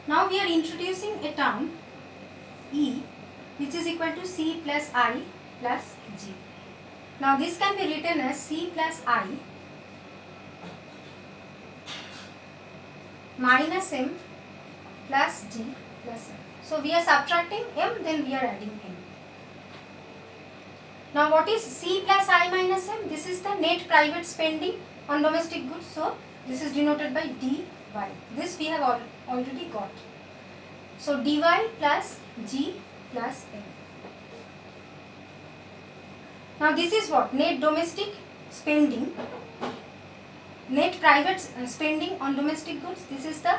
Now we are introducing a term E which is equal to C plus I plus G. Now this can be written as C plus I minus M plus G plus M. So we are subtracting M, then we are adding M. Now what is C plus I minus M? This is the net private spending on domestic goods. So this is denoted by dy. This we have already got. So dy plus G plus M. Now this is what? Net domestic spending. Net private spending on domestic goods. This is the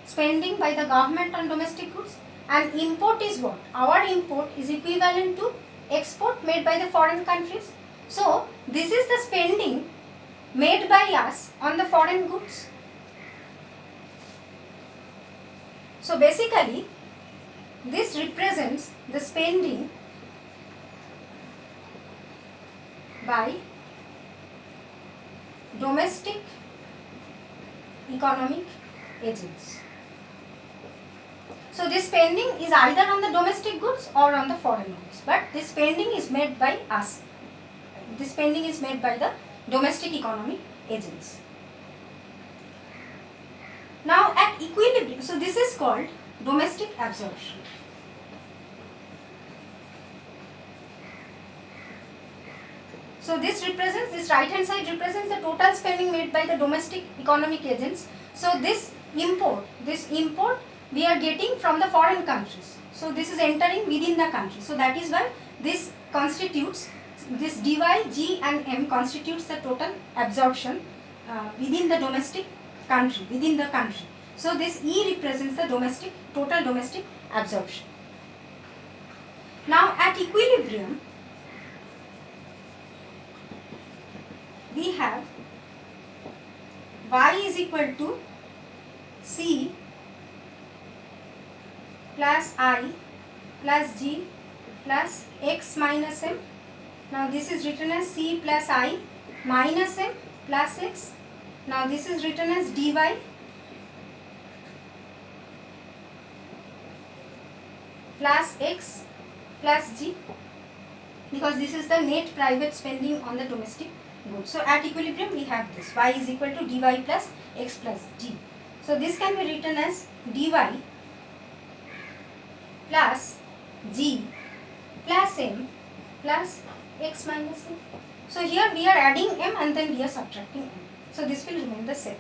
spending by the government on domestic goods. And import is what? Our import is equivalent to export made by the foreign countries. So this is the spending made by us on the foreign goods. So basically this represents the spending by domestic economic agents. So this spending is either on the domestic goods or on the foreign goods, but this spending is made by us. This spending is made by the domestic economic agents. Now at equilibrium, so this is called domestic absorption. So this right hand side represents the total spending made by the domestic economic agents. So this import we are getting from the foreign countries. So this is entering within the country. So that is why this constitutes, this dy, G and M constitutes the total absorption within the domestic country, within the country. So this E represents the total domestic absorption. Now at equilibrium, we have y is equal to C plus I plus G plus x minus M. Now this is written as C plus I minus M plus x. Now this is written as dy plus x plus G, because this is the net private spending on the domestic goods. So at equilibrium we have this y is equal to dy plus x plus G. So this can be written as dy plus G plus M plus x minus M. So here we are adding M and then we are subtracting M. So this will remain the same.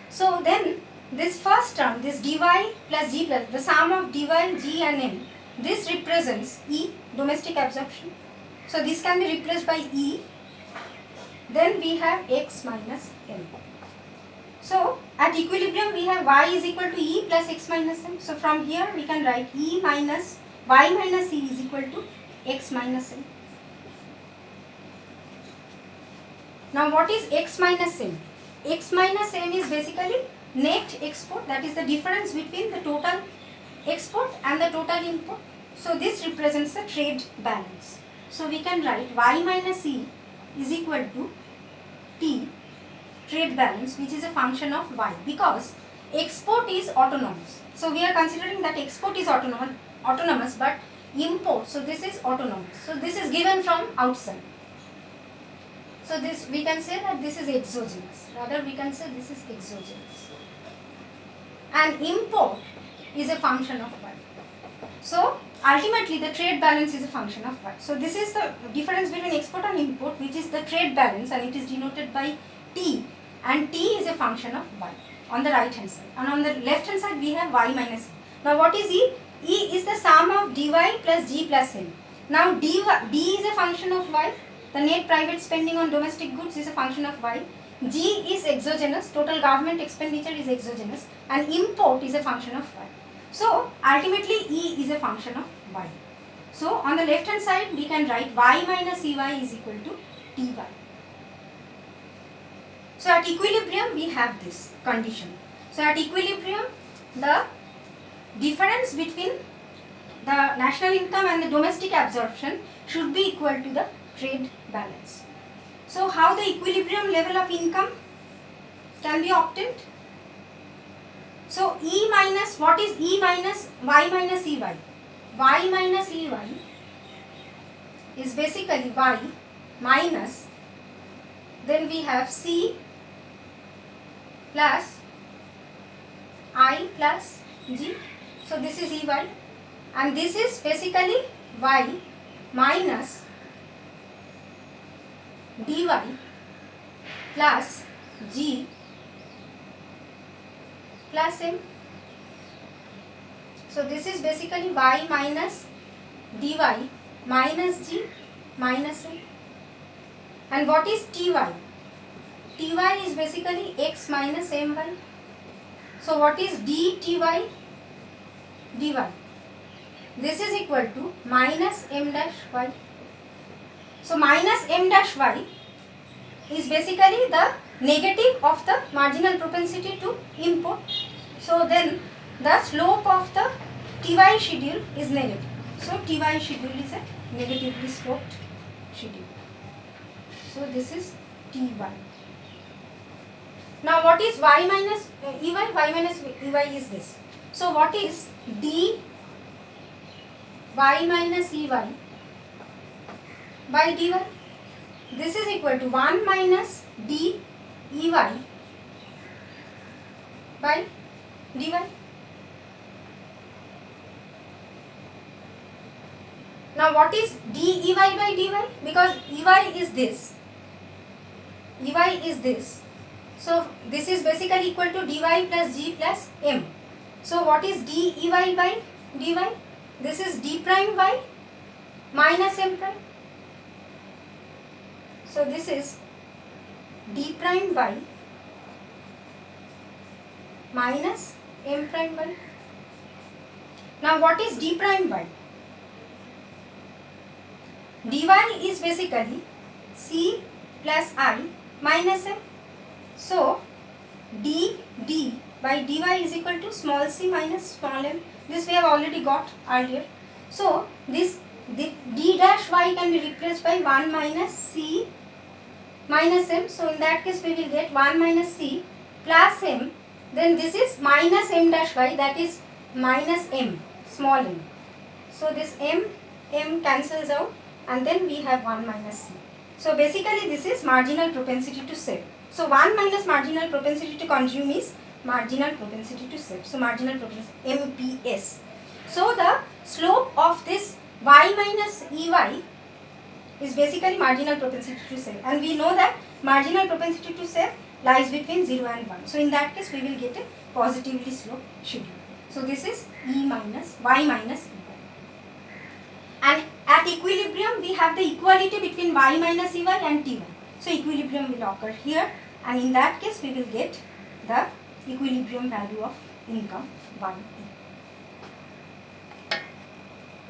So then this first term, this dy plus G plus, the sum of dy, G and M, this represents E, domestic absorption. So this can be replaced by E. Then we have x minus M. So at equilibrium we have y is equal to E plus x minus M. So from here we can write E minus y minus E is equal to x minus M. Now what is x minus M? X minus M is basically net export, that is the difference between the total export and the total import. So this represents the trade balance. So we can write y minus E is equal to T, trade balance, which is a function of y, because export is autonomous. So we are considering that export is autonomous, but import, so this is autonomous. So this is given from outside. So this we can say that this is exogenous. Rather we can say this is exogenous. And import is a function of y. So ultimately the trade balance is a function of y. So this is the difference between export and import, which is the trade balance, and it is denoted by T, and T is a function of y on the right hand side, and on the left hand side we have y minus E. Now what is E? E is the sum of dy plus G plus M. Now D is a function of y, the net private spending on domestic goods is a function of y, G is exogenous, total government expenditure is exogenous, and import is a function of y. So ultimately E is a function of y. So on the left hand side we can write y minus Ey is equal to dy. So at equilibrium we have this condition. So at equilibrium the difference between the national income and the domestic absorption should be equal to the trade balance. So how the equilibrium level of income can be obtained? So E minus, what is E minus Y minus EY? Y minus EY is basically Y minus, then we have C plus I plus G. So this is EY, and this is basically Y minus dy plus G plus M. So this is basically Y minus dy minus G minus M. And what is Ty? Ty is basically x minus My. So what is dty dy? This is equal to minus M dash y. So minus M dash y is basically the negative of the marginal propensity to import. So then the slope of the Ty schedule is negative. So Ty schedule is a negatively sloped schedule. So this is Ty. Now what is y minus Ey? Y minus Ey is this. So what is d y minus Ey by dy? This is equal to 1 minus d Ey by dy. Now what is dEy by dy? Because Ey is this. Ey is this. So this is basically equal to dy plus G plus M. So what is dEy by dy? This is d prime y minus M prime. So this is d prime y minus M prime y. Now what is d prime y? dy is basically C plus I minus M. So d by dy is equal to small c minus small m. This we have already got earlier. So this d dash y can be replaced by 1 minus c minus m. So in that case we will get 1 minus c plus m. Then this is minus m dash y, that is minus m small m. So this m cancels out, and then we have 1 minus c. So basically this is marginal propensity to save. So 1 minus marginal propensity to consume is marginal propensity to save. So marginal propensity, MPS. So the slope of this y minus Ey is basically marginal propensity to save. And we know that marginal propensity to save lies between 0 and 1. So in that case we will get a positively sloped schedule. So this is Y minus Ey. And at equilibrium we have the equality between y minus Ey and Ty. So equilibrium will occur here, and in that case we will get the equilibrium value of income y.